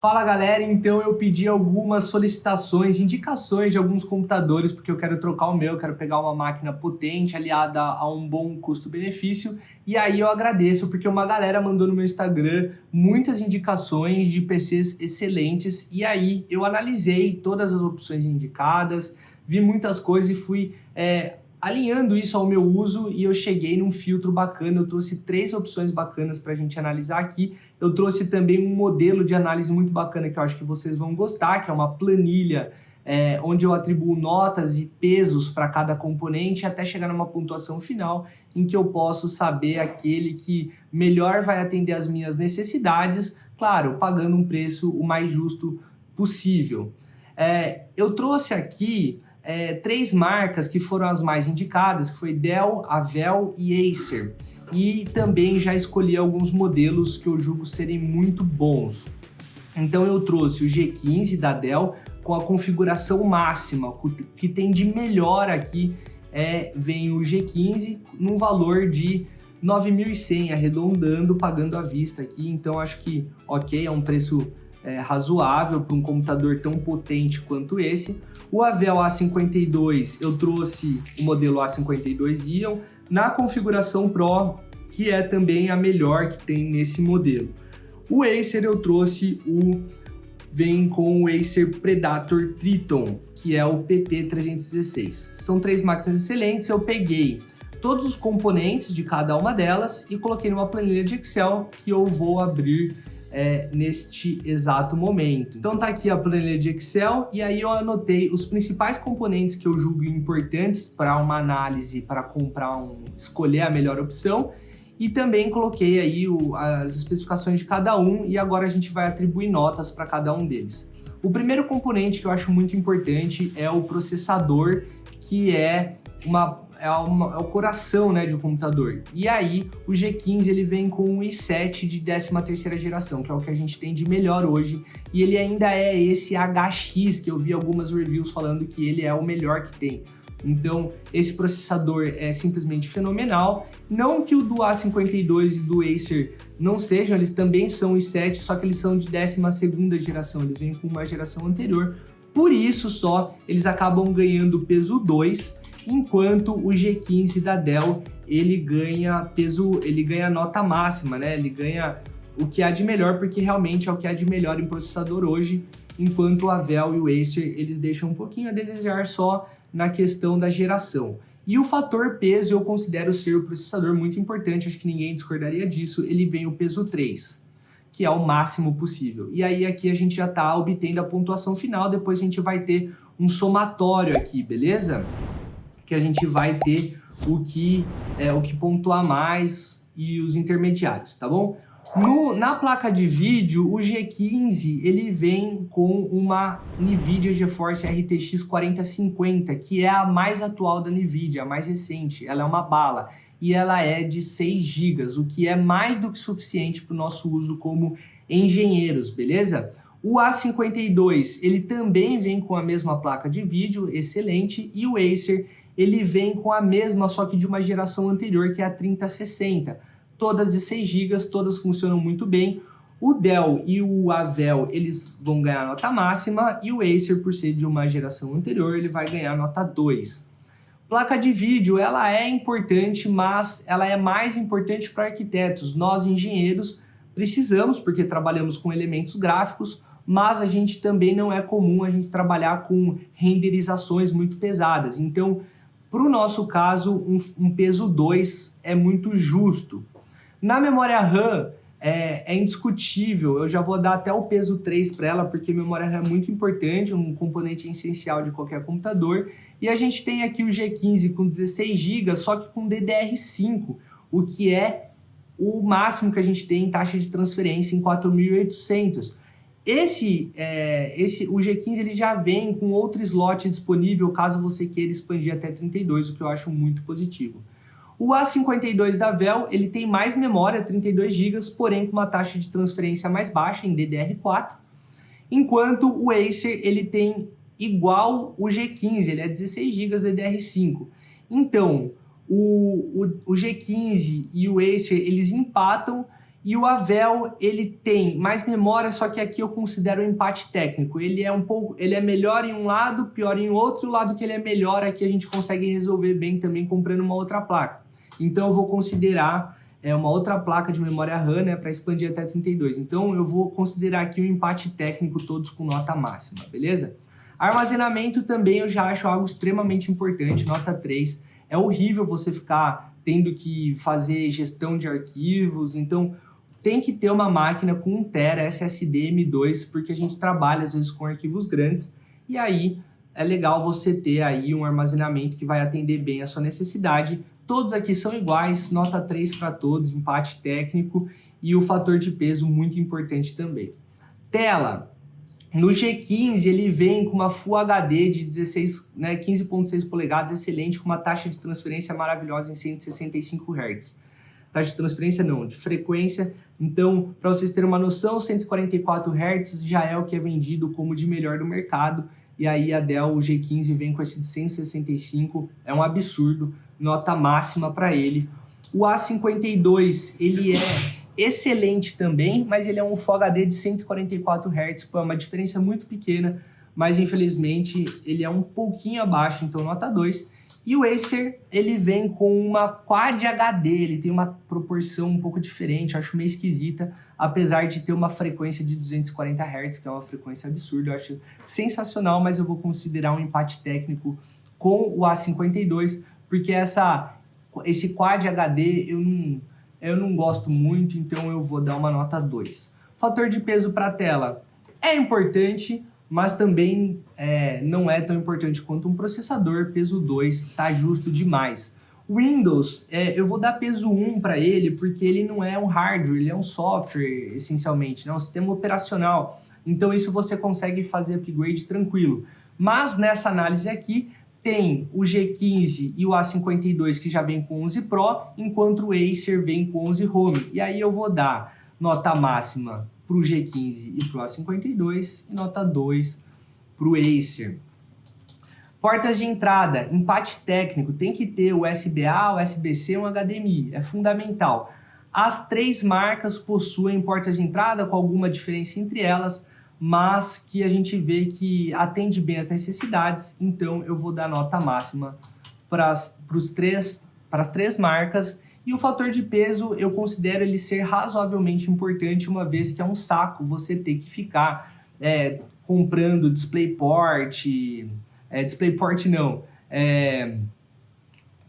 Fala galera, então eu pedi algumas solicitações, indicações de alguns computadores, porque eu quero trocar o meu, eu quero pegar uma máquina potente aliada a um bom custo-benefício, e aí eu agradeço porque uma galera mandou no meu Instagram muitas indicações de PCs excelentes, e aí eu analisei todas as opções indicadas, vi muitas coisas e fui alinhando isso ao meu uso e eu cheguei num filtro bacana. Eu trouxe 3 opções bacanas para a gente analisar aqui. Eu trouxe também um modelo de análise muito bacana que eu acho que vocês vão gostar, que é uma planilha onde eu atribuo notas e pesos para cada componente até chegar numa pontuação final em que eu posso saber aquele que melhor vai atender às minhas necessidades, claro, pagando um preço o mais justo possível. Eu trouxe aqui 3 marcas que foram as mais indicadas, que foi Dell, Avel e Acer. E também já escolhi alguns modelos que eu julgo serem muito bons. Então eu trouxe o G15 da Dell com a configuração máxima. O que tem de melhor aqui vem o G15 num valor de 9.100, arredondando, pagando à vista aqui. Então acho que ok, é um preço razoável para um computador tão potente quanto esse. O Avel A52, eu trouxe o modelo A52 Ion na configuração Pro, que é também a melhor que tem nesse modelo. O Acer eu trouxe vem com o Acer Predator Triton, que é o PT316. São 3 máquinas excelentes. Eu peguei todos os componentes de cada uma delas e coloquei numa planilha de Excel que eu vou abrir neste exato momento. Então tá aqui a planilha de Excel e aí eu anotei os principais componentes que eu julgo importantes para uma análise, para escolher a melhor opção, e também coloquei aí as especificações de cada um e agora a gente vai atribuir notas para cada um deles. O primeiro componente que eu acho muito importante é o processador, que é o coração, né, de um computador. E aí o G15 ele vem com o i7 de 13ª geração, que é o que a gente tem de melhor hoje, e ele ainda é esse HX, que eu vi algumas reviews falando que ele é o melhor que tem. Então esse processador é simplesmente fenomenal. Não que o do A52 e do Acer não sejam, eles também são i7, só que eles são de 12ª geração, eles vêm com uma geração anterior, por isso só eles acabam ganhando peso 2, enquanto o G15 da Dell ele ganha peso, ele ganha nota máxima, né? Ele ganha o que há de melhor, porque realmente é o que há de melhor em processador hoje, enquanto o Avel e o Acer eles deixam um pouquinho a desejar só na questão da geração. E o fator peso eu considero ser o processador muito importante, acho que ninguém discordaria disso. Ele vem o peso 3, que é o máximo possível. E aí aqui a gente já está obtendo a pontuação final, depois a gente vai ter um somatório aqui, beleza? Que a gente vai ter o que pontuar mais e os intermediários, tá bom? Na placa de vídeo, o G15 ele vem com uma NVIDIA GeForce RTX 4050, que é a mais atual da NVIDIA, a mais recente. Ela é uma bala e ela é de 6 GB, o que é mais do que suficiente para o nosso uso como engenheiros, beleza? O A52 ele também vem com a mesma placa de vídeo, excelente, e o Acer ele vem com a mesma, só que de uma geração anterior, que é a 3060. Todas de 6 GB, todas funcionam muito bem. O Dell e o Avel, eles vão ganhar nota máxima, e o Acer, por ser de uma geração anterior, ele vai ganhar nota 2. Placa de vídeo, ela é importante, mas ela é mais importante para arquitetos. Nós, engenheiros, precisamos, porque trabalhamos com elementos gráficos, mas a gente também não é comum a gente trabalhar com renderizações muito pesadas. Então, para o nosso caso, um peso 2 é muito justo. Na memória RAM, é indiscutível, eu já vou dar até o peso 3 para ela, porque memória RAM é muito importante, um componente essencial de qualquer computador. E a gente tem aqui o G15 com 16 GB, só que com DDR5, o que é o máximo que a gente tem em taxa de transferência em 4.800. O G15 ele já vem com outro slot disponível, caso você queira expandir até 32, o que eu acho muito positivo. O A52 da Dell, ele tem mais memória, 32 GB, porém com uma taxa de transferência mais baixa, em DDR4, enquanto o Acer, ele tem igual o G15, ele é 16 GB DDR5. Então, o G15 e o Acer, eles empatam, E o Avel, ele tem mais memória, só que aqui eu considero um empate técnico. Ele é melhor em um lado, pior em outro, e o lado que ele é melhor aqui a gente consegue resolver bem também comprando uma outra placa. Então eu vou considerar uma outra placa de memória RAM, né, para expandir até 32. Então eu vou considerar aqui um empate técnico, todos com nota máxima, beleza? Armazenamento também eu já acho algo extremamente importante, nota 3. É horrível você ficar tendo que fazer gestão de arquivos, então tem que ter uma máquina com 1 TB SSD M2, porque a gente trabalha às vezes com arquivos grandes, e aí é legal você ter aí um armazenamento que vai atender bem a sua necessidade. Todos aqui são iguais, nota 3 para todos, empate técnico, e o fator de peso muito importante também. Tela, no G15 ele vem com uma Full HD de 15.6 polegadas, excelente, com uma taxa de transferência maravilhosa em 165 Hz. Taxa de transferência não, de frequência. Então, para vocês terem uma noção, 144 Hz já é o que é vendido como de melhor do mercado. E aí a Dell, o G15, vem com esse de 165, é um absurdo, nota máxima para ele. O A52, ele é excelente também, mas ele é um Full HD de 144 Hz, pô, é uma diferença muito pequena, mas infelizmente ele é um pouquinho abaixo, então nota 2. E o Acer, ele vem com uma Quad HD, ele tem uma proporção um pouco diferente, eu acho meio esquisita, apesar de ter uma frequência de 240 Hz, que é uma frequência absurda, eu acho sensacional, mas eu vou considerar um empate técnico com o A52, porque esse Quad HD eu não gosto muito, então eu vou dar uma nota 2. Fator de peso para a tela é importante, mas também não é tão importante quanto um processador. Peso 2 tá justo demais. Windows, eu vou dar peso 1 para ele, porque ele não é um hardware, ele é um software, essencialmente, né? Um sistema operacional. Então isso você consegue fazer upgrade tranquilo. Mas nessa análise aqui, tem o G15 e o A52 que já vem com 11 Pro, enquanto o Acer vem com 11 Home. E aí eu vou dar nota máxima para o G15 e para o A52 e nota 2 para o Acer. Portas de entrada, empate técnico, tem que ter USB-A, USB-C e um HDMI, é fundamental. As 3 marcas possuem portas de entrada com alguma diferença entre elas, mas que a gente vê que atende bem as necessidades, então eu vou dar nota máxima para as 3 marcas. E o fator de peso, eu considero ele ser razoavelmente importante, uma vez que é um saco você ter que ficar comprando DisplayPort,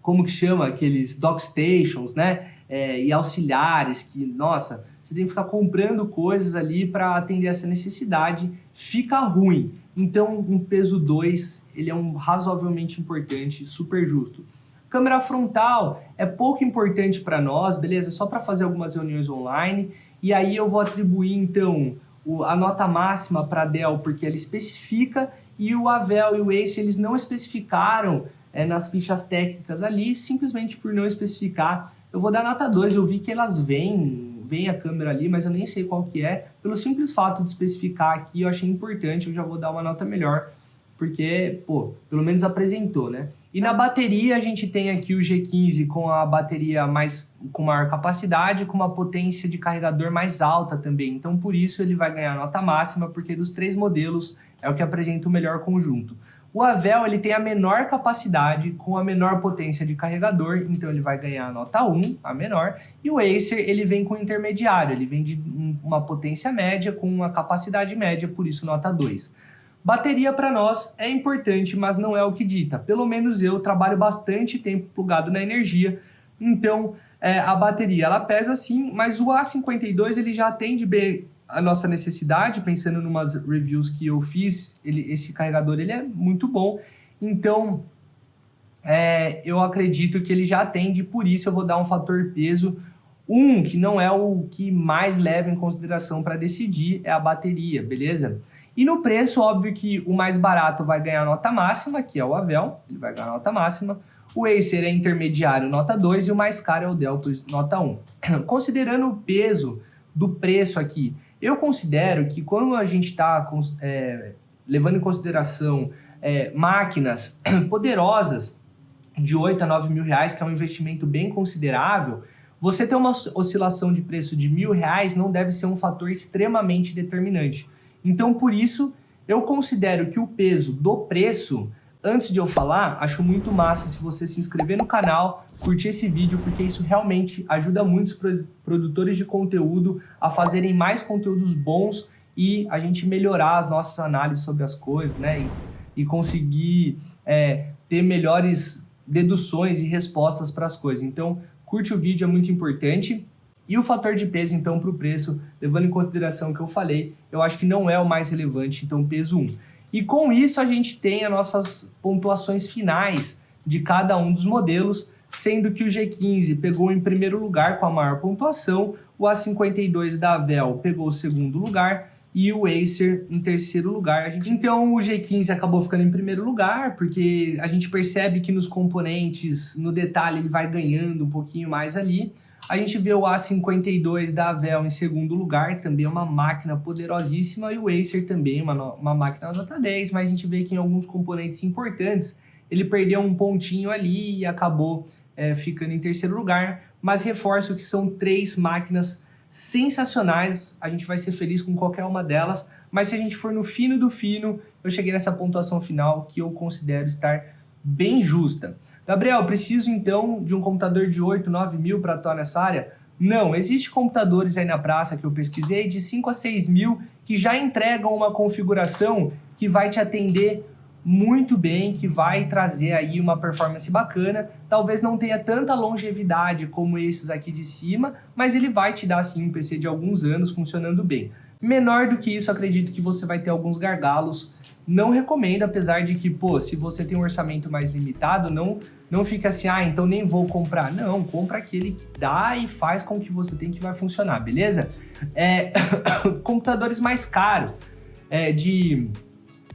como que chama? Aqueles dockstations, né? E auxiliares, que, nossa, você tem que ficar comprando coisas ali para atender essa necessidade, fica ruim. Então, um peso 2, ele é razoavelmente importante, super justo. Câmera frontal é pouco importante para nós, beleza? Só para fazer algumas reuniões online. E aí eu vou atribuir, então, a nota máxima para a Dell, porque ela especifica, e o Avel e o Acer, eles não especificaram nas fichas técnicas ali, simplesmente por não especificar. Eu vou dar nota 2, eu vi que elas vem a câmera ali, mas eu nem sei qual que é. Pelo simples fato de especificar aqui, eu achei importante, eu já vou dar uma nota melhor, porque, pô, pelo menos apresentou, né? E na bateria a gente tem aqui o G15 com a bateria com maior capacidade, com uma potência de carregador mais alta também. Então por isso ele vai ganhar nota máxima, porque dos 3 modelos é o que apresenta o melhor conjunto. O Avel, ele tem a menor capacidade com a menor potência de carregador, então ele vai ganhar nota 1, a menor. E o Acer, ele vem com intermediário, ele vem de uma potência média com uma capacidade média, por isso nota 2. Bateria para nós é importante, mas não é o que dita. Pelo menos eu trabalho bastante tempo plugado na energia, então a bateria ela pesa sim, mas o A52 ele já atende bem a nossa necessidade, pensando em umas reviews que eu fiz, esse carregador ele é muito bom, então eu acredito que ele já atende, por isso eu vou dar um fator peso 1, que não é o que mais leva em consideração para decidir, é a bateria, beleza? E no preço, óbvio que o mais barato vai ganhar nota máxima, que é o Avel, ele vai ganhar nota máxima. O Acer é intermediário, nota 2, e o mais caro é o Dell, nota 1. Considerando o peso do preço aqui, eu considero que quando a gente está levando em consideração máquinas poderosas de 8 a 9 mil reais, que é um investimento bem considerável, Você ter uma oscilação de preço de R$ 1.000 não deve ser um fator extremamente determinante. Então, por isso, eu considero que o peso do preço, antes de eu falar, acho muito massa se você se inscrever no canal, curtir esse vídeo, porque isso realmente ajuda muitos produtores de conteúdo a fazerem mais conteúdos bons e a gente melhorar as nossas análises sobre as coisas, né? E conseguir ter melhores deduções e respostas para as coisas. Então, curte o vídeo, é muito importante. E o fator de peso, então, para o preço, levando em consideração o que eu falei, eu acho que não é o mais relevante, então peso 1. E com isso a gente tem as nossas pontuações finais de cada um dos modelos, sendo que o G15 pegou em primeiro lugar com a maior pontuação, o A52 da Avel pegou o segundo lugar e o Acer em terceiro lugar. Então o G15 acabou ficando em primeiro lugar, porque a gente percebe que nos componentes, no detalhe, ele vai ganhando um pouquinho mais ali. A gente vê o A52 da Avel em segundo lugar, também é uma máquina poderosíssima, e o Acer também, uma máquina nota 10, mas a gente vê que em alguns componentes importantes ele perdeu um pontinho ali e acabou ficando em terceiro lugar, mas reforço que são 3 máquinas sensacionais, a gente vai ser feliz com qualquer uma delas, mas se a gente for no fino do fino, eu cheguei nessa pontuação final que eu considero estar bem justa. Gabriel, preciso então de um computador de 8, 9 mil para atuar nessa área? Não, existem computadores aí na praça que eu pesquisei de 5 a 6 mil que já entregam uma configuração que vai te atender muito bem, que vai trazer aí uma performance bacana. Talvez não tenha tanta longevidade como esses aqui de cima, mas ele vai te dar sim um PC de alguns anos funcionando bem. Menor do que isso, acredito que você vai ter alguns gargalos. Não recomendo, apesar de que, se você tem um orçamento mais limitado, não fica assim, então nem vou comprar. Não, compra aquele que dá e faz com o que você tem que vai funcionar, beleza? Computadores mais caros, de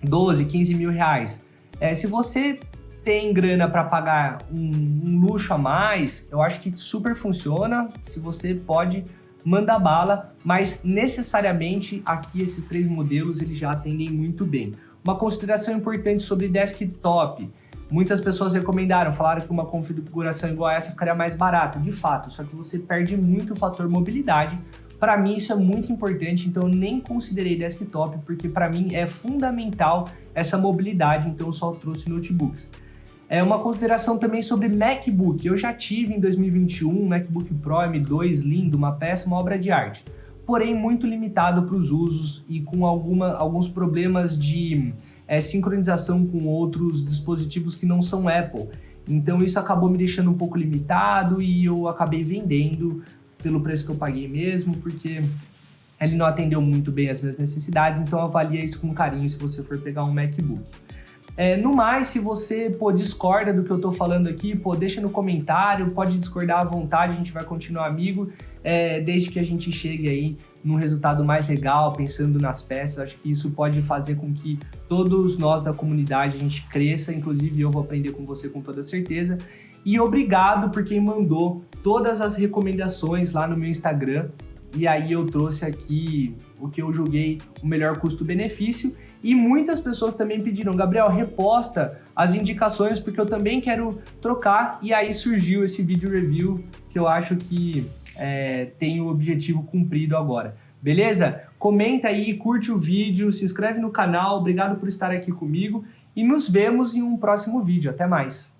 12, 15 mil reais. Se você tem grana para pagar um luxo a mais, eu acho que super funciona. Se você pode, manda bala, mas necessariamente aqui esses 3 modelos eles já atendem muito bem. Uma consideração importante sobre desktop. Muitas pessoas recomendaram, falaram que uma configuração igual a essa ficaria mais barata. De fato, só que você perde muito o fator mobilidade. Para mim isso é muito importante, então eu nem considerei desktop, porque para mim é fundamental essa mobilidade, então eu só trouxe notebooks. Uma consideração também sobre MacBook. Eu já tive em 2021 um MacBook Pro M2 lindo, uma peça, uma obra de arte. Porém muito limitado para os usos e com alguns problemas de sincronização com outros dispositivos que não são Apple. Então isso acabou me deixando um pouco limitado e eu acabei vendendo pelo preço que eu paguei mesmo, porque ele não atendeu muito bem as minhas necessidades, então avalia isso com carinho se você for pegar um MacBook. No mais, se você discorda do que eu tô falando aqui, deixa no comentário, pode discordar à vontade, a gente vai continuar amigo, desde que a gente chegue aí num resultado mais legal, pensando nas peças. Acho que isso pode fazer com que todos nós da comunidade a gente cresça, inclusive eu vou aprender com você com toda certeza. E obrigado por quem mandou todas as recomendações lá no meu Instagram, e aí eu trouxe aqui o que eu julguei o melhor custo-benefício. E muitas pessoas também pediram, Gabriel, reposta as indicações, porque eu também quero trocar. E aí surgiu esse vídeo review, que eu acho que tem o objetivo cumprido agora. Beleza? Comenta aí, curte o vídeo, se inscreve no canal. Obrigado por estar aqui comigo. E nos vemos em um próximo vídeo. Até mais!